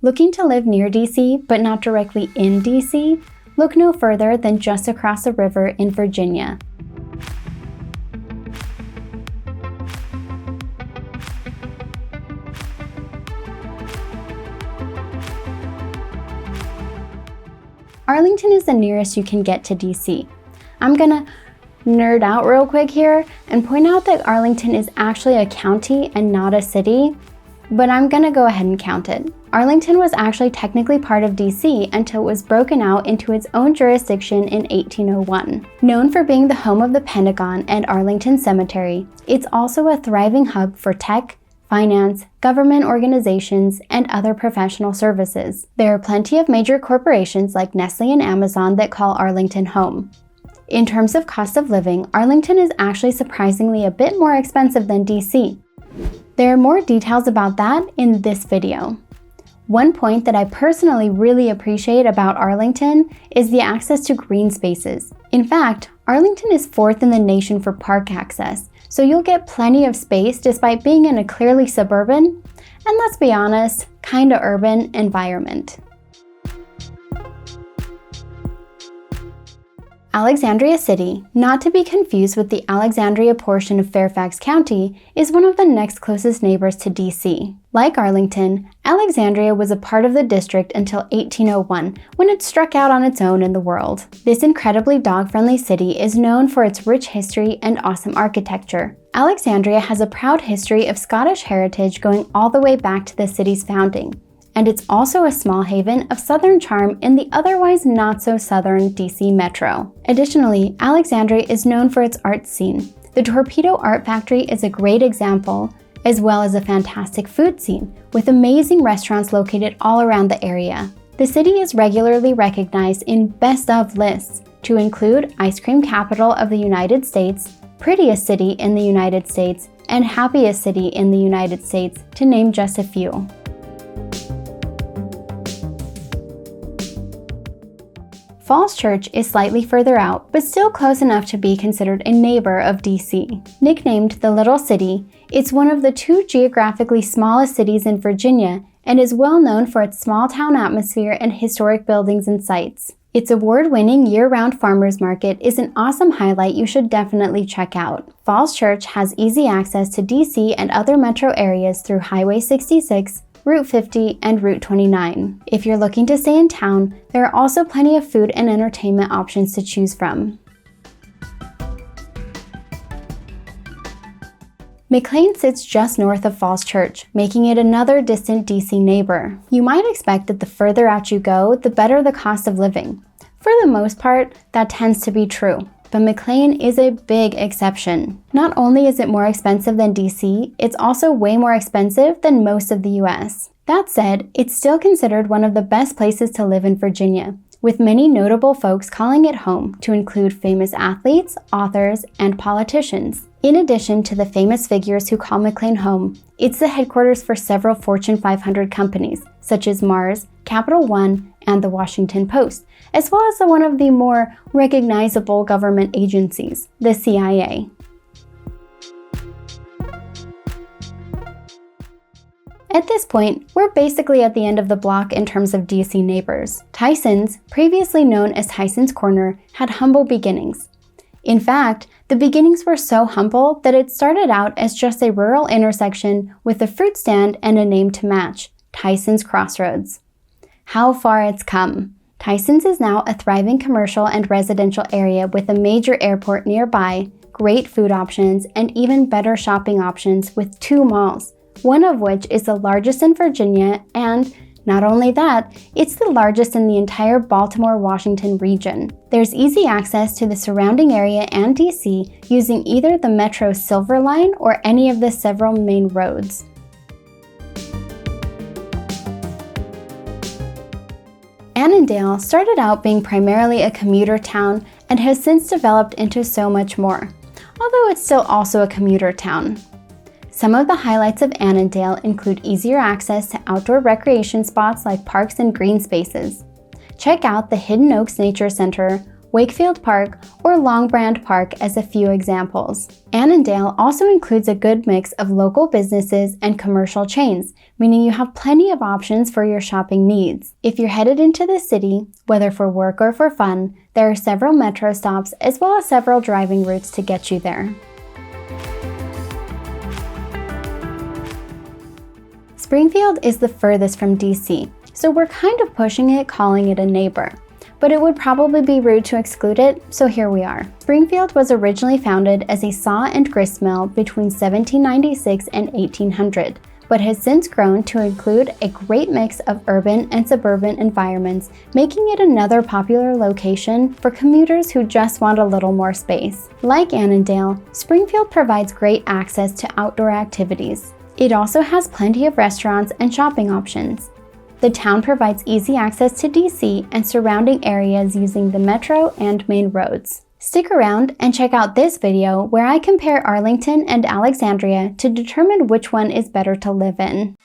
Looking to live near DC, but not directly in DC? Look no further than just across the river in Virginia. Arlington is the nearest you can get to DC. I'm gonna nerd out real quick here and point out that Arlington is actually a county and not a city, but I'm gonna go ahead and count it. Arlington was actually technically part of DC until it was broken out into its own jurisdiction in 1801. Known for being the home of the Pentagon and Arlington Cemetery, it's also a thriving hub for tech, finance, government organizations, and other professional services. There are plenty of major corporations like Nestle and Amazon that call Arlington home. In terms of cost of living, Arlington is actually surprisingly a bit more expensive than DC. There are more details about that in this video. One point that I personally really appreciate about Arlington is the access to green spaces. In fact, Arlington is 4th in the nation for park access, so you'll get plenty of space despite being in a clearly suburban, and let's be honest, kinda urban environment. Alexandria City, not to be confused with the Alexandria portion of Fairfax County, is one of the next closest neighbors to DC. Like Arlington, Alexandria was a part of the district until 1801, when it struck out on its own in the world. This incredibly dog-friendly city is known for its rich history and awesome architecture. Alexandria has a proud history of Scottish heritage going all the way back to the city's founding. And it's also a small haven of southern charm in the otherwise not-so-southern DC metro. Additionally, Alexandria is known for its art scene. The Torpedo Art Factory is a great example, as well as a fantastic food scene, with amazing restaurants located all around the area. The city is regularly recognized in Best Of lists, to include Ice Cream Capital of the United States, Prettiest City in the United States, and Happiest City in the United States, to name just a few. Falls Church is slightly further out, but still close enough to be considered a neighbor of DC. Nicknamed the Little City, it's one of the 2 geographically smallest cities in Virginia and is well known for its small-town atmosphere and historic buildings and sites. Its award-winning year-round farmers market is an awesome highlight you should definitely check out. Falls Church has easy access to DC and other metro areas through Highway 66, Route 50, and Route 29. If you're looking to stay in town, there are also plenty of food and entertainment options to choose from. McLean sits just north of Falls Church, making it another distant DC neighbor. You might expect that the further out you go, the better the cost of living. For the most part, that tends to be true. But McLean is a big exception. Not only is it more expensive than DC, it's also way more expensive than most of the US. That said, it's still considered one of the best places to live in Virginia, with many notable folks calling it home, to include famous athletes, authors, and politicians. In addition to the famous figures who call McLean home, it's the headquarters for several Fortune 500 companies, such as Mars, Capital One, and the Washington Post, as well as one of the more recognizable government agencies, the CIA. At this point, we're basically at the end of the block in terms of DC neighbors. Tysons, previously known as Tysons Corner, had humble beginnings. In fact, the beginnings were so humble that it started out as just a rural intersection with a fruit stand and a name to match, Tysons Crossroads. How far it's come. Tysons is now a thriving commercial and residential area with a major airport nearby, great food options, and even better shopping options with 2 malls, one of which is the largest in Virginia, and not only that, it's the largest in the entire Baltimore-Washington region. There's easy access to the surrounding area and DC using either the Metro's Silver Line or any of the several main roads. Annandale started out being primarily a commuter town and has since developed into so much more, although it's still also a commuter town. Some of the highlights of Annandale include easier access to outdoor recreation spots like parks and green spaces. Check out the Hidden Oaks Nature Center, Wakefield Park, or Longbranch Park as a few examples. Annandale also includes a good mix of local businesses and commercial chains, meaning you have plenty of options for your shopping needs. If you're headed into the city, whether for work or for fun, there are several metro stops as well as several driving routes to get you there. Springfield is the furthest from DC, so we're kind of pushing it, calling it a neighbor. But it would probably be rude to exclude it, so here we are. Springfield was originally founded as a saw and grist mill between 1796 and 1800, but has since grown to include a great mix of urban and suburban environments, making it another popular location for commuters who just want a little more space. Like Annandale, Springfield provides great access to outdoor activities. It also has plenty of restaurants and shopping options. The town provides easy access to DC and surrounding areas using the metro and main roads. Stick around and check out this video where I compare Arlington and Alexandria to determine which one is better to live in.